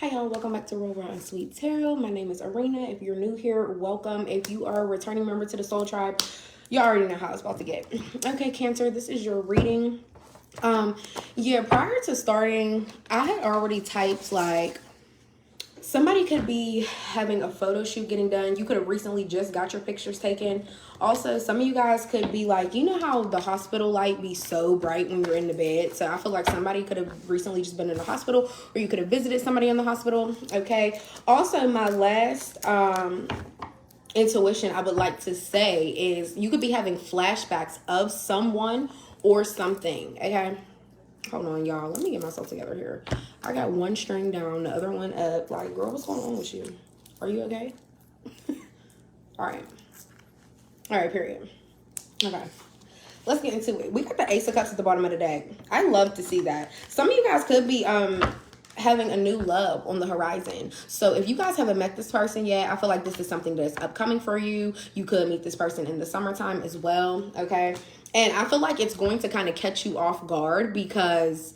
Hi y'all, welcome back to Real Raw and Sweet Tarot. My name is Arena. If you're new here, welcome. If you are a returning member to the Soul Tribe, you already know how it's about to get. Okay, Cancer, this is your reading. Prior to starting, I had already typed like somebody could be having a photo shoot getting done. You could have recently just got your pictures taken. Also, some of you guys could be like, you know how the hospital light be so bright when you're in the bed? So I feel like somebody could have recently just been in the hospital, or you could have visited somebody in the hospital. Okay. Also, my last intuition I would like to say is you could be having flashbacks of someone or something. Okay. Hold on, y'all. Let me get myself together here. I got one string down, the other one up. Like, girl, what's going on with you? Are you okay? All right. All right, period. Okay. Let's get into it. We got the Ace of Cups at the bottom of the deck. I love to see that. Some of you guys could be having a new love on the horizon. So if you guys haven't met this person yet, I feel like this is something that's upcoming for you. You could meet this person in the summertime as well, okay? And I feel like it's going to kind of catch you off guard because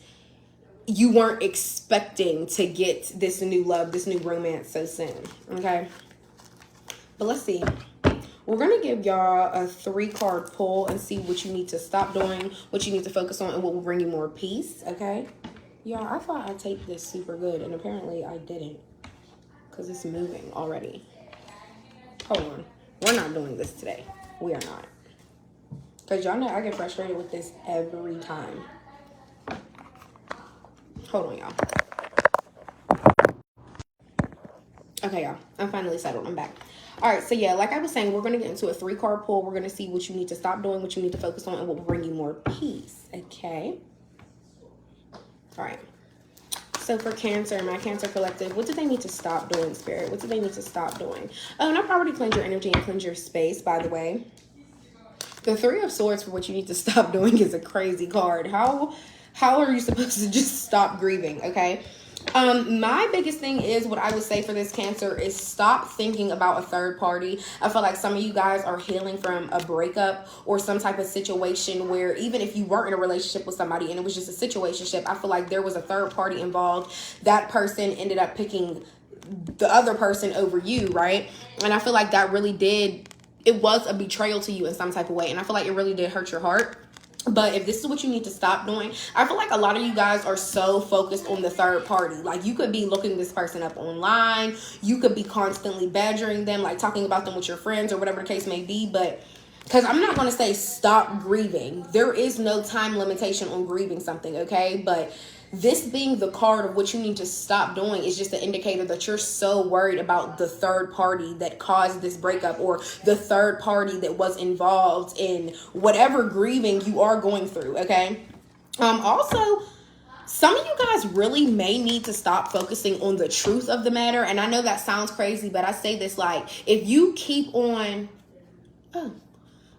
you weren't expecting to get this new love, this new romance so soon, okay? But let's see. We're going to give y'all a 3-card pull and see what you need to stop doing, what you need to focus on, and what will bring you more peace, okay? Y'all, I thought I taped this super good, and apparently I didn't because it's moving already. Hold on. We're not doing this today. We are not. Because y'all know I get frustrated with this every time. Hold on, y'all. Okay, y'all. I'm finally settled. I'm back. All right, so yeah, like I was saying, we're going to get into a 3-card pull. We're going to see what you need to stop doing, what you need to focus on, and what will bring you more peace, okay? All right. So for Cancer, my Cancer collective, what do they need to stop doing, Spirit? What do they need to stop doing? Oh, and I've already cleansed your energy and cleansed your space, by the way. The 3 of Swords for what you need to stop doing is a crazy card. How are you supposed to just stop grieving, okay? My biggest thing is what I would say for this Cancer is stop thinking about a third party. I feel like some of you guys are healing from a breakup or some type of situation where even if you weren't in a relationship with somebody and it was just a situationship, I feel like there was a third party involved. That person ended up picking the other person over you, right? And I feel like that really did, it was a betrayal to you in some type of way. And I feel like it really did hurt your heart. But if this is what you need to stop doing, I feel like a lot of you guys are so focused on the third party. Like, you could be looking this person up online. You could be constantly badgering them, like talking about them with your friends or whatever the case may be. But because I'm not going to say stop grieving. There is no time limitation on grieving something, okay? But this being the card of what you need to stop doing is just an indicator that you're so worried about the third party that caused this breakup or the third party that was involved in whatever grieving you are going through, okay? Also, some of you guys really may need to stop focusing on the truth of the matter. And I know that sounds crazy, but I say this like, if you keep on... Oh,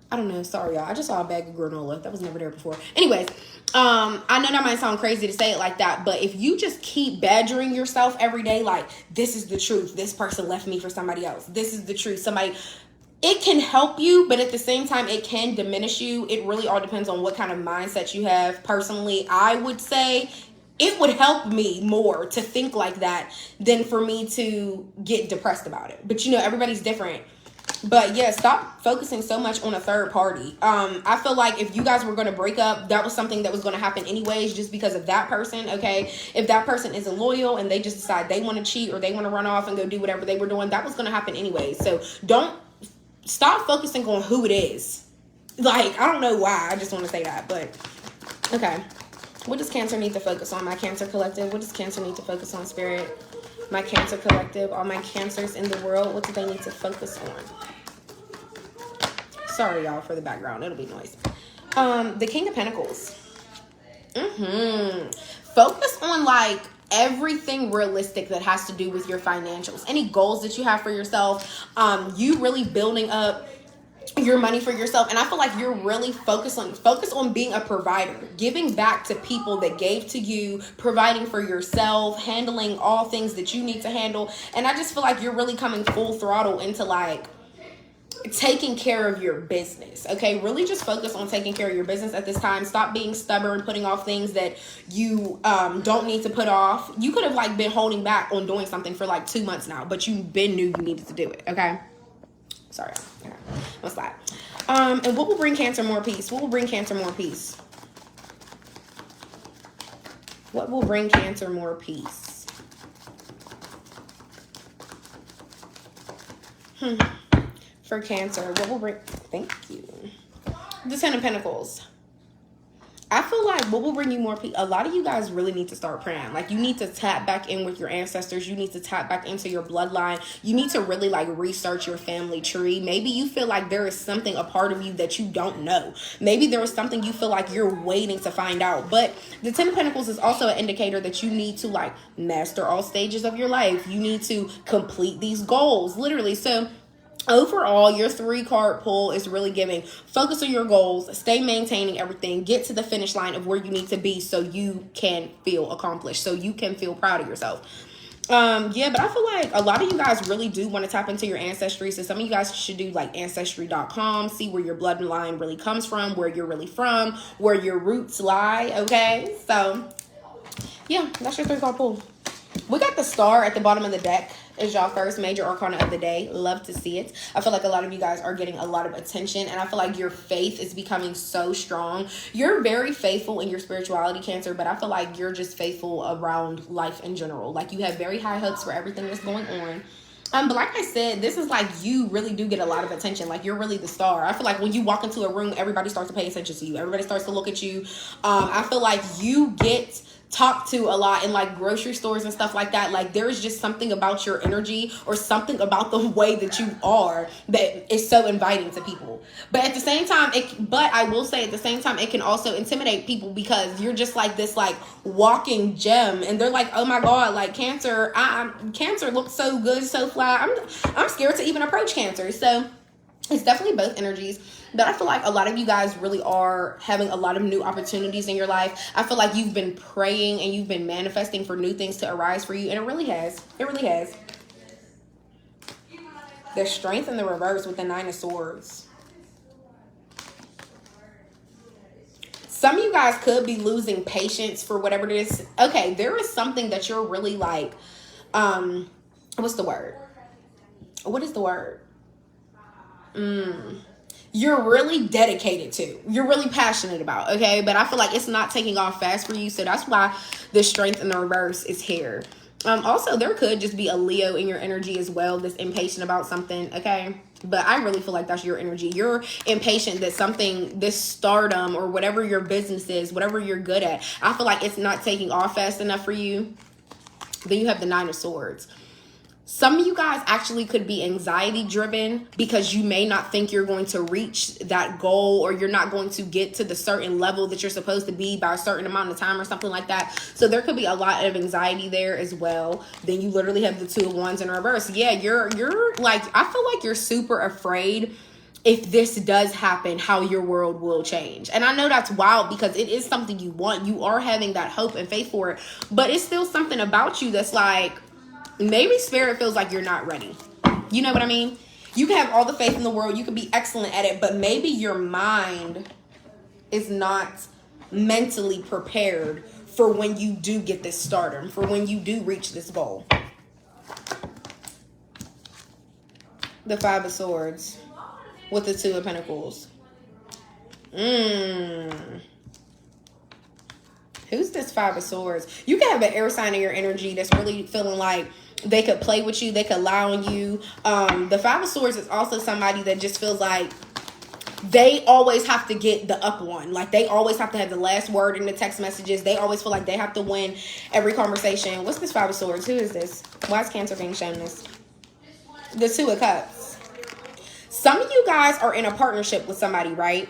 I don't know. Sorry, y'all. I just saw a bag of granola. That was never there before. Anyways, I know that might sound crazy to say it like that, but if you just keep badgering yourself every day, like, this is the truth. This person left me for somebody else. This is the truth. It can help you, but at the same time, it can diminish you. It really all depends on what kind of mindset you have. Personally, I would say it would help me more to think like that than for me to get depressed about it. But, everybody's different. But yeah, stop focusing so much on a third party. I feel like if you guys were going to break up, that was something that was going to happen anyways, just because of that person, okay? If that person isn't loyal and they just decide they want to cheat or they want to run off and go do whatever they were doing, that was going to happen anyways. So stop focusing on who it is. Like, I don't know why. I just want to say that, but okay. What does Cancer need to focus on? My Cancer collective, what does Cancer need to focus on, Spirit? My Cancer collective, all my Cancers in the world, what do they need to focus on? Sorry, y'all, for the background. It'll be noise. The King of Pentacles. Focus on, like, everything realistic that has to do with your financials. Any goals that you have for yourself. You really building up your money for yourself. And I feel like you're really focused on being a provider, giving back to people that gave to you, providing for yourself, handling all things that you need to handle. And I just feel like you're really coming full throttle into, like, taking care of your business. Okay, really just focus on taking care of your business at this time. Stop being stubborn, putting off things that you don't need to put off. You could have like been holding back on doing something for like 2 months now, but you knew you needed to do it. Okay, sorry. Okay. What's that? And what will bring Cancer more peace? What will bring Cancer more peace? What will bring Cancer more peace? For Cancer, what will bring... Thank you. The Ten of Pentacles. I feel like what will bring you more peace... A lot of you guys really need to start praying. Like, you need to tap back in with your ancestors. You need to tap back into your bloodline. You need to really, like, research your family tree. Maybe you feel like there is something, a part of you that you don't know. Maybe there is something you feel like you're waiting to find out. But the Ten of Pentacles is also an indicator that you need to, like, master all stages of your life. You need to complete these goals, literally. So... overall, your 3-card pull is really giving focus on your goals, stay maintaining everything, get to the finish line of where you need to be so you can feel accomplished, so you can feel proud of yourself. Yeah, but I feel like a lot of you guys really do want to tap into your ancestry. So some of you guys should do like ancestry.com, see where your bloodline really comes from, where you're really from, where your roots lie. Okay, so yeah, that's your 3-card pull. We got the Star at the bottom of the deck. Is y'all first major arcana of the day. Love to see it. I feel like a lot of you guys are getting a lot of attention, and I feel like your faith is becoming so strong. You're very faithful in your spirituality, Cancer, but I feel like you're just faithful around life in general. Like, you have very high hopes for everything that's going on. But like I said, this is like you really do get a lot of attention. Like, you're really the star. I feel like when you walk into a room, everybody starts to pay attention to you. Everybody starts to look at you. I feel like you get talked to a lot in like grocery stores and stuff like that. Like, there is just something about your energy or something about the way that you are that is so inviting to people. But at the same time, I will say at the same time, it can also intimidate people because you're just like this like walking gem, and they're like, oh my God, like Cancer, Cancer looks so good, so fly. I'm scared to even approach Cancer. So it's definitely both energies. But I feel like a lot of you guys really are having a lot of new opportunities in your life. I feel like you've been praying and you've been manifesting for new things to arise for you. And it really has. It really has. There's strength in the reverse with the 9 of Swords. Some of you guys could be losing patience for whatever it is. Okay, there is something that you're really like, what's the word? What is the word? You're really dedicated to, you're really passionate about, okay? But I feel like it's not taking off fast for you, so that's why the strength in the reverse is here. Also, there could just be a Leo in your energy as well that's impatient about something, okay? But I really feel like that's your energy. You're impatient that something, this stardom or whatever your business is, whatever you're good at, I feel like it's not taking off fast enough for you. Then you have the 9 of Swords. Some of you guys actually could be anxiety driven because you may not think you're going to reach that goal, or you're not going to get to the certain level that you're supposed to be by a certain amount of time or something like that. So there could be a lot of anxiety there as well. Then you literally have the 2 of Wands in reverse. Yeah, you're like, I feel like you're super afraid if this does happen, how your world will change. And I know that's wild because it is something you want. You are having that hope and faith for it, but it's still something about you that's like, maybe spirit feels like you're not ready. You know what I mean? You can have all the faith in the world. You can be excellent at it, but maybe your mind is not mentally prepared for when you do get this stardom, for when you do reach this goal. The 5 of Swords with the 2 of Pentacles. Who's this 5 of Swords? You can have an air sign in your energy that's really feeling like they could play with you. They could lie on you. The 5 of Swords is also somebody that just feels like they always have to get the up one. Like, they always have to have the last word in the text messages. They always feel like they have to win every conversation. What's this 5 of Swords? Who is this? Why is Cancer being shown this? The 2 of Cups. Some of you guys are in a partnership with somebody, right?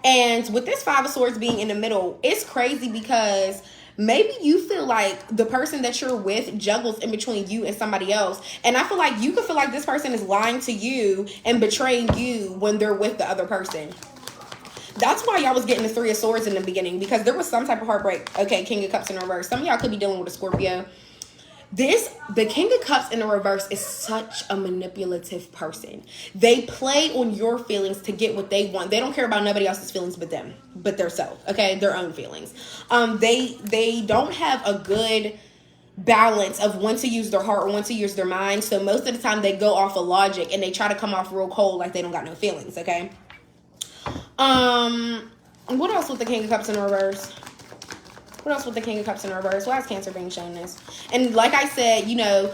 And with this 5 of Swords being in the middle, it's crazy because maybe you feel like the person that you're with juggles in between you and somebody else. And I feel like you could feel like this person is lying to you and betraying you when they're with the other person. That's why y'all was getting the 3 of Swords in the beginning, because there was some type of heartbreak. Okay, King of Cups in reverse. Some of y'all could be dealing with a Scorpio. The King of Cups in the reverse is such a manipulative person. They play on your feelings to get what they want. They don't care about nobody else's feelings but them, but their self, okay? Their own feelings. They don't have a good balance of when to use their heart or when to use their mind. So most of the time they go off of logic and they try to come off real cold like they don't got no feelings, okay? What else with the King of Cups in reverse? What else with the King of Cups in reverse? Why is Cancer being shown this? And like I said, you know,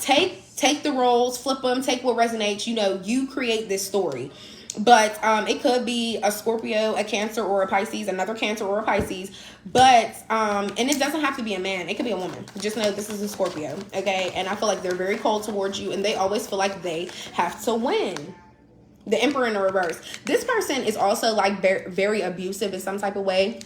take the roles, flip them, take what resonates. You know, you create this story. But it could be a Scorpio, a Cancer, or a Pisces, another Cancer or a Pisces. But, and it doesn't have to be a man. It could be a woman. Just know this is a Scorpio, okay? And I feel like they're very cold towards you, and they always feel like they have to win. The Emperor in the reverse. This person is also like very, very abusive in some type of way.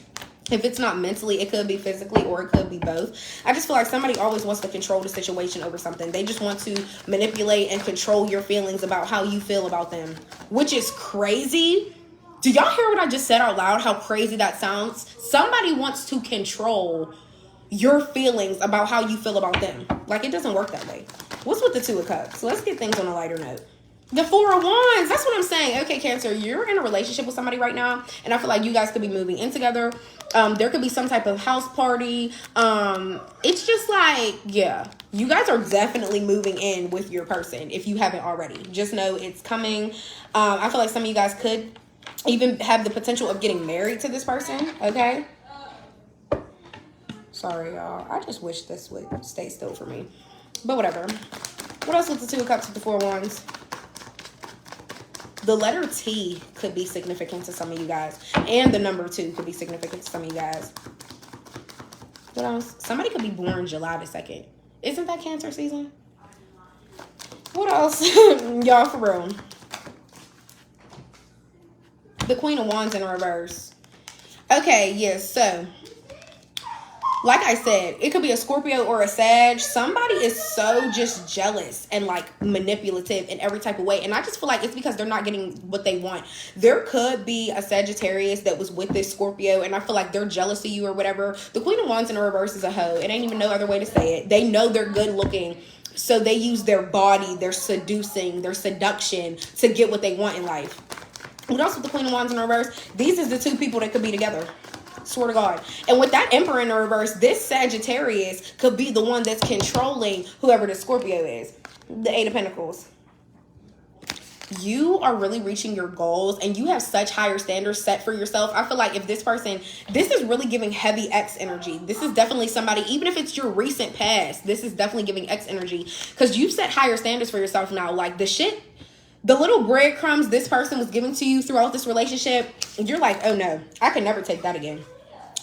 If it's not mentally, it could be physically, or it could be both. I just feel like somebody always wants to control the situation over something. They just want to manipulate and control your feelings about how you feel about them, which is crazy. Do y'all hear what I just said out loud? How crazy that sounds? Somebody wants to control your feelings about how you feel about them. Like, it doesn't work that way. What's with the Two of Cups? Let's get things on a lighter note. The Four of Wands. That's what I'm saying. Okay, Cancer, you're in a relationship with somebody right now, and I feel like you guys could be moving in together. There could be some type of house party. It's just like, yeah, you guys are definitely moving in with your person if you haven't already. Just know it's coming. I feel like some of you guys could even have the potential of getting married to this person, okay? Sorry, y'all. I just wish this would stay still for me. But whatever. What else with the Two of Cups with the Four of Wands? The letter T could be significant to some of you guys. And the number 2 could be significant to some of you guys. What else? Somebody could be born July the 2nd. Isn't that Cancer season? What else? Y'all, for real. The Queen of Wands in reverse. Okay, yes, so like I said, it could be a Scorpio or a Sag. Somebody is so just jealous and like manipulative in every type of way. And I just feel like it's because they're not getting what they want. There could be a Sagittarius that was with this Scorpio, and I feel like they're jealous of you or whatever. The Queen of Wands in reverse is a hoe. It ain't even no other way to say it. They know they're good looking, so they use their body, their seducing, their seduction to get what they want in life. What else with the Queen of Wands in reverse? These is the two people that could be together. Swear to God. And with that Emperor in the reverse, this Sagittarius could be the one that's controlling whoever the Scorpio is. The Eight of Pentacles. You are really reaching your goals, and you have such higher standards set for yourself. I feel like if this person, this is really giving heavy X energy. This is definitely somebody, even if it's your recent past, this is definitely giving X energy, because you've set higher standards for yourself now. Like the little breadcrumbs this person was giving to you throughout this relationship, you're like, oh no, I can never take that again.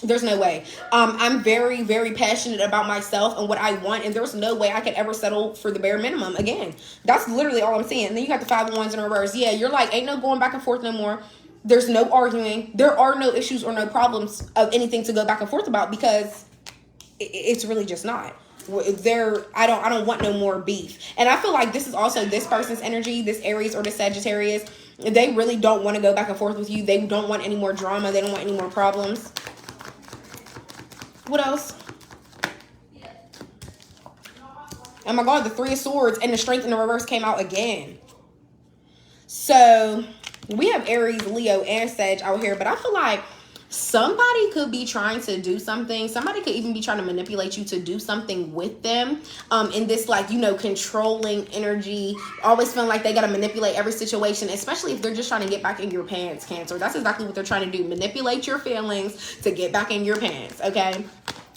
There's no way. I'm very, very passionate about myself and what I want, and there's no way I could ever settle for the bare minimum again. That's literally all I'm saying. And then you got the Five of Wands in reverse. Yeah, you're like, ain't no going back and forth no more. There's no arguing. There are no issues or no problems of anything to go back and forth about, because it's really just not. I don't want no more beef. And I feel like this is also this person's energy, this Aries or the Sagittarius. They really don't want to go back and forth with you. They don't want any more drama. They don't want any more problems. What else? Oh my God, the Three of Swords and the Strength in the reverse came out again. So we have Aries, Leo, and Sag out here, but I feel like somebody could be trying to do something. Somebody could even be trying to manipulate you to do something with them. In this, like, you know, controlling energy, always feeling like they got to manipulate every situation, especially if they're just trying to get back in your pants, Cancer. That's exactly what they're trying to do. Manipulate your feelings to get back in your pants, okay?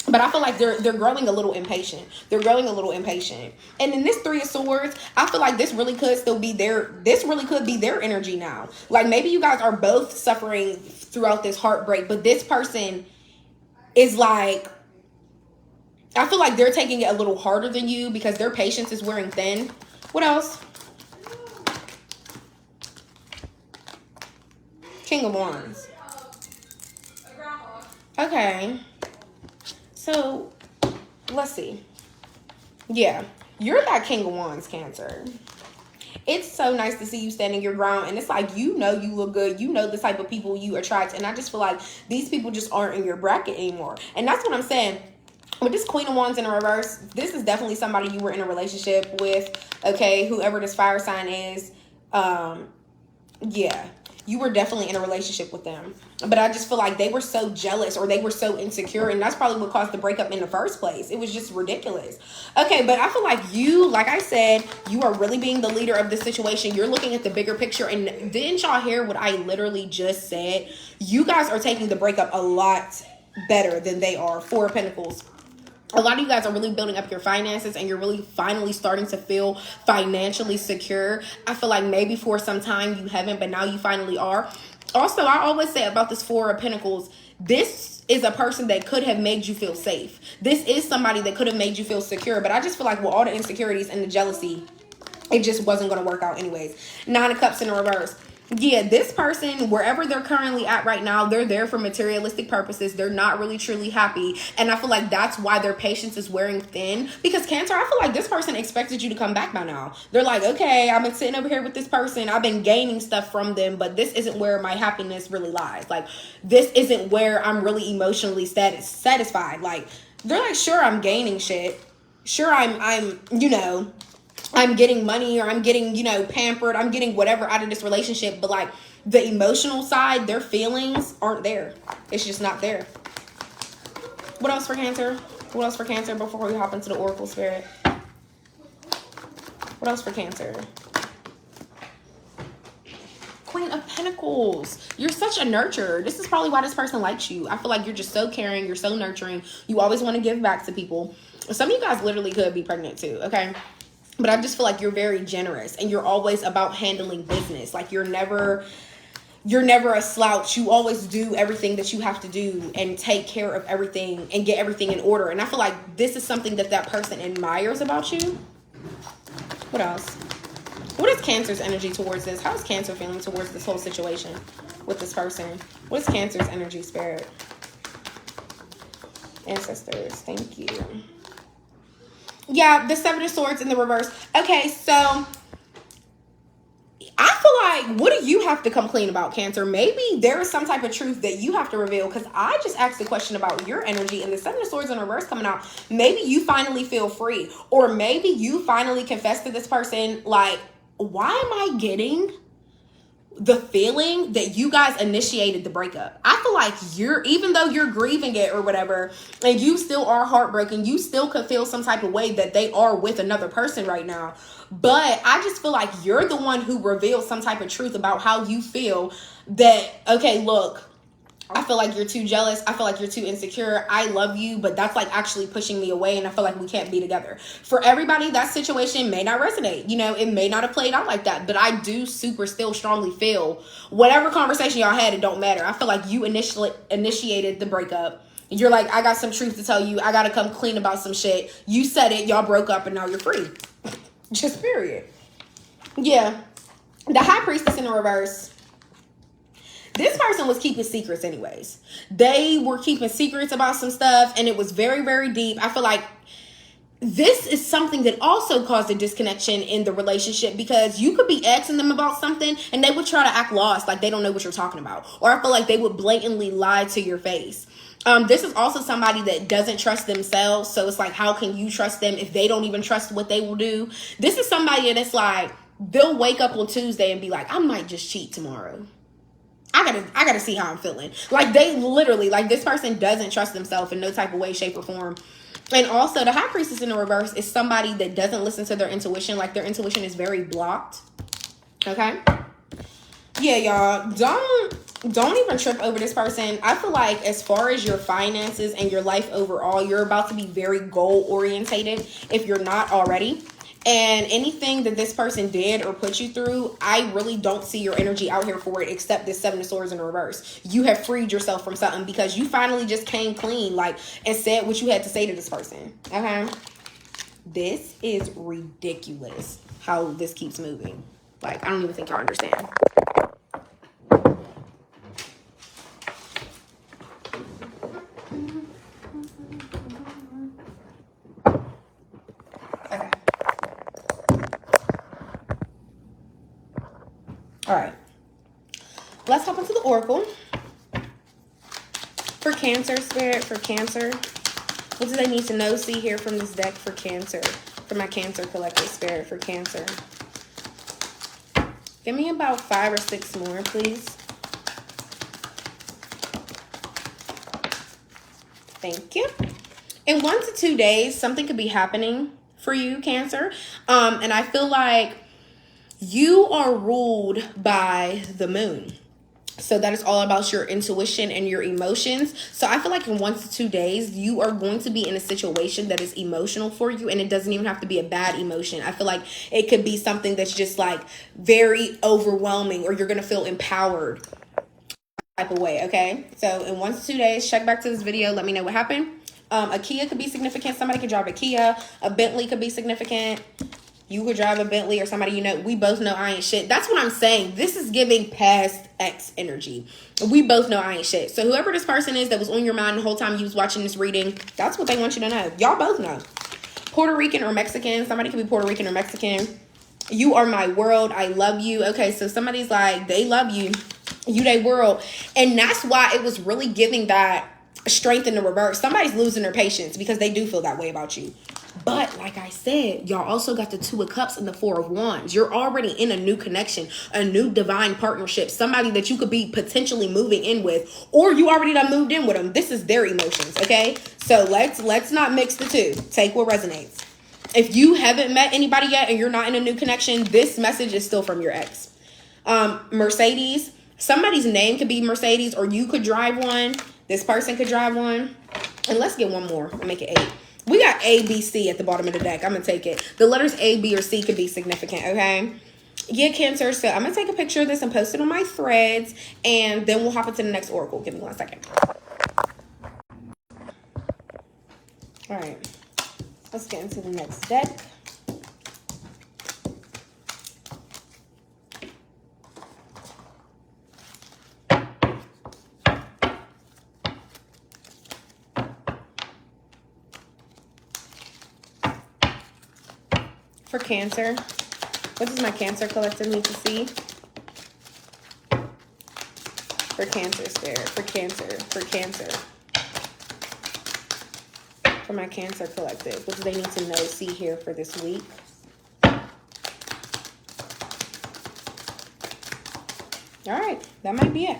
But I feel like they're growing a little impatient. They're growing a little impatient. And in this Three of Swords, I feel like this really could still be this really could be their energy now. Like, maybe you guys are both suffering throughout this heartbreak, but this person is like, I feel like they're taking it a little harder than you because their patience is wearing thin. What else? King of Wands. Okay. So, let's see. Yeah, you're that King of Wands, Cancer. It's so nice to see you standing your ground. And it's like, you know you look good. You know the type of people you attract. And I just feel like these people just aren't in your bracket anymore. And that's what I'm saying. With this Queen of Wands in reverse, this is definitely somebody you were in a relationship with, okay? Whoever this fire sign is, yeah, you were definitely in a relationship with them. But I just feel like they were so jealous or they were so insecure, and that's probably what caused the breakup in the first place. It was just ridiculous. Okay, but I feel like you, like I said, you are really being the leader of the situation. You're looking at the bigger picture, and didn't y'all hear what I literally just said? You guys are taking the breakup a lot better than they are. Four of Pentacles. A lot of you guys are really building up your finances, and you're really finally starting to feel financially secure. I feel like maybe for some time you haven't, but now you finally are. Also, I always say about this Four of Pentacles, this is a person that could have made you feel safe. This is somebody that could have made you feel secure, but I just feel like with all the insecurities and the jealousy, it just wasn't going to work out anyways. Nine of Cups in the reverse. Yeah, this person, wherever they're currently at right now, they're there for materialistic purposes. They're not really truly happy. And I feel like that's why their patience is wearing thin. Because Cancer, I feel like this person expected you to come back by now. They're like, okay, I've been sitting over here with this person. I've been gaining stuff from them, but this isn't where my happiness really lies. Like, this isn't where I'm really emotionally satisfied. Like, they're like, sure, I'm gaining shit. Sure, I'm you know, I'm getting money, or I'm getting, you know, pampered. I'm getting whatever out of this relationship. But like the emotional side, their feelings aren't there. It's just not there. What else for Cancer? What else for Cancer before we hop into the Oracle Spirit? What else for Cancer? Queen of Pentacles. You're such a nurturer. This is probably why this person likes you. I feel like you're just so caring. You're so nurturing. You always want to give back to people. Some of you guys literally could be pregnant too, okay? But I just feel like you're very generous, and you're always about handling business. Like you're never a slouch. You always do everything that you have to do and take care of everything and get everything in order. And I feel like this is something that that person admires about you. What else? What is Cancer's energy towards this? How is Cancer feeling towards this whole situation with this person? What is Cancer's energy, Spirit? Ancestors, thank you. Yeah, the Seven of Swords in the reverse. Okay, so I feel like, what do you have to come clean about, Cancer? Maybe there is some type of truth that you have to reveal, because I just asked a question about your energy, and the Seven of Swords in reverse coming out. Maybe you finally feel free, or maybe you finally confess to this person, like, why am I getting the feeling that you guys initiated the breakup? I feel like even though you're grieving it or whatever, and you still are heartbroken, you still could feel some type of way that they are with another person right now. But I just feel like you're the one who revealed some type of truth about how you feel, that, okay, look, I feel like you're too jealous. I feel like you're too insecure. I love you, but that's like actually pushing me away, and I feel like we can't be together. For everybody, that situation may not resonate. You know, it may not have played out like that, but I do still strongly feel whatever conversation y'all had, it don't matter. I feel like you initiated the breakup. You're like, I got some truth to tell you. I got to come clean about some shit. You said it. Y'all broke up, and now you're free. Just period. Yeah. The High Priestess in the reverse. This person was keeping secrets anyways. They were keeping secrets about some stuff, and it was very, very deep. I feel like this is something that also caused a disconnection in the relationship, because you could be asking them about something and they would try to act lost, like they don't know what you're talking about. Or I feel like they would blatantly lie to your face. This is also somebody that doesn't trust themselves. So it's like, how can you trust them if they don't even trust what they will do? This is somebody that's like, they'll wake up on Tuesday and be like, I might just cheat tomorrow. I gotta see how I'm feeling. Like, they literally, like, this person doesn't trust themselves in no type of way, shape, or form. And also, the High Priestess in the reverse is somebody that doesn't listen to their intuition. Like, their intuition is very blocked. Okay? Yeah, y'all, don't even trip over this person. I feel like as far as your finances and your life overall, you're about to be very goal orientated if you're not already. And anything that this person did or put you through, I really don't see your energy out here for it, except this Seven of Swords in reverse. You have freed yourself from something because you finally just came clean, like, and said what you had to say to this person. Okay? This is ridiculous how this keeps moving. Like, I don't even think y'all understand. Okay. All right. Let's hop into the Oracle. For Cancer, Spirit, for Cancer. What do they need to know, see, hear from this deck for Cancer? For my Cancer collective spirit for Cancer. Give me about 5 or 6 more, please. Thank you. In 1 to 2 days, something could be happening for you, Cancer. And I feel like you are ruled by the moon. So that is all about your intuition and your emotions. So I feel like in 1 to 2 days, you are going to be in a situation that is emotional for you. And it doesn't even have to be a bad emotion. I feel like it could be something that's just like very overwhelming, or you're going to feel empowered type of way. Okay. So in 1 to 2 days, check back to this video. Let me know what happened. A Kia could be significant. Somebody could drive a Kia. A Bentley could be significant. You could drive a Bentley, or somebody you know. We both know I ain't shit. That's what I'm saying. This is giving past ex energy. We both know I ain't shit. So whoever this person is that was on your mind the whole time you was watching this reading, that's what they want you to know. Y'all both know. Puerto Rican or Mexican. Somebody could be Puerto Rican or Mexican. You are my world. I love you. Okay, so somebody's like, they love you. You they world. And that's why it was really giving that strength in the reverse. Somebody's losing their patience because they do feel that way about you. But like I said, y'all also got the 2 of Cups and the 4 of Wands. You're already in a new connection, a new divine partnership, somebody that you could be potentially moving in with, or you already done moved in with them. This is their emotions, okay? So let's not mix the two. Take what resonates. If you haven't met anybody yet and you're not in a new connection, this message is still from your ex. Mercedes. Somebody's name could be Mercedes, or you could drive one. This person could drive one. And let's get one more and make it 8. We got A, B, C at the bottom of the deck. I'm going to take it. The letters A, B, or C could be significant, okay? Yeah, Cancer. So I'm going to take a picture of this and post it on my threads. And then we'll hop into the next oracle. Give me 1 second. All right. Let's get into the next deck. For Cancer, what does my Cancer collective need to see? For Cancer spirit, for Cancer, for Cancer. For my Cancer collective, what do they need to know, see, hear for this week? All right, that might be it.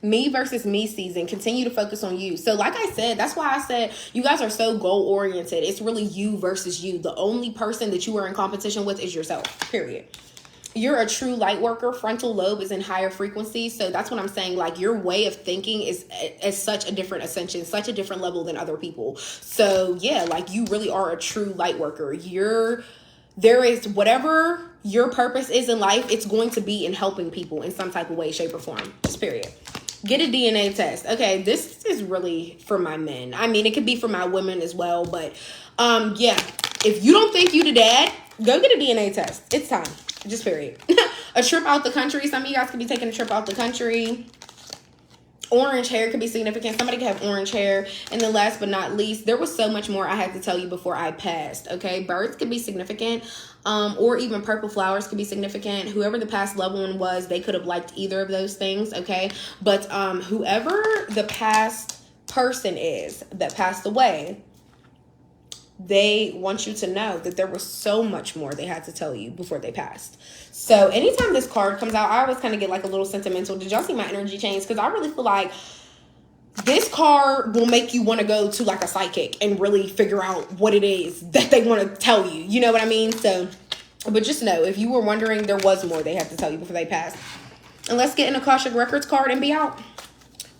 Me versus me season. Continue to focus on you. So like I said, that's why I said you guys are so goal oriented. It's really you versus you. The only person that you are in competition with is yourself, period. You're a true light worker. Frontal lobe is in higher frequency. So that's what I'm saying. Like, your way of thinking is such a different ascension, such a different level than other people. So yeah, like, you really are a true light worker. There is whatever your purpose is in life, it's going to be in helping people in some type of way, shape, or form. Just period. Get a DNA test. Okay, this is really for my men. I mean, it could be for my women as well. But yeah, if you don't think you the dad, go get a DNA test. It's time. Just period. A trip out the country. Some of you guys could be taking a trip out the country. Orange hair could be significant. Somebody could have orange hair. And then last but not least, there was so much more I had to tell you before I passed. Okay, birds could be significant. Or even purple flowers could be significant. Whoever the past loved one was, they could have liked either of those things. Okay, but whoever the past person is that passed away, they want you to know that there was so much more they had to tell you before they passed. So anytime this card comes out, I always kind of get like a little sentimental. Did y'all see my energy change? Because I really feel like this card will make you want to go to like a psychic and really figure out what it is that they want to tell you. You know what I mean? So, but just know, if you were wondering, there was more they had to tell you before they passed. And let's get an Akashic Records card and be out.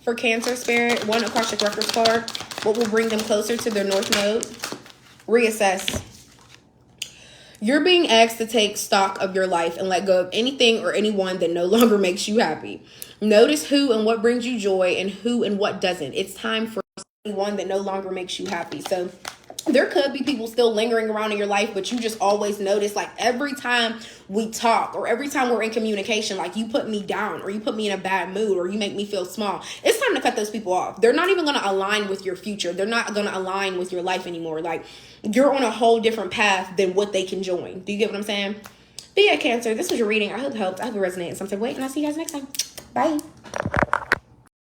For Cancer spirit, one Akashic Records card. What will bring them closer to their North Node? Reassess. You're being asked to take stock of your life and let go of anything or anyone that no longer makes you happy. Notice who and what brings you joy and who and what doesn't. It's time for anyone that no longer makes you happy. So there could be people still lingering around in your life, but you just always notice, like, every time we talk or every time we're in communication, like, you put me down or you put me in a bad mood or you make me feel small. It's time to cut those people off. They're not even going to align with your future. They're not going to align with your life anymore. Like, you're on a whole different path than what they can join. Do you get what I'm saying? But yeah, Cancer, this was your reading. I hope it helped. I hope it resonated in some type of way, and I'll see you guys next time. Bye.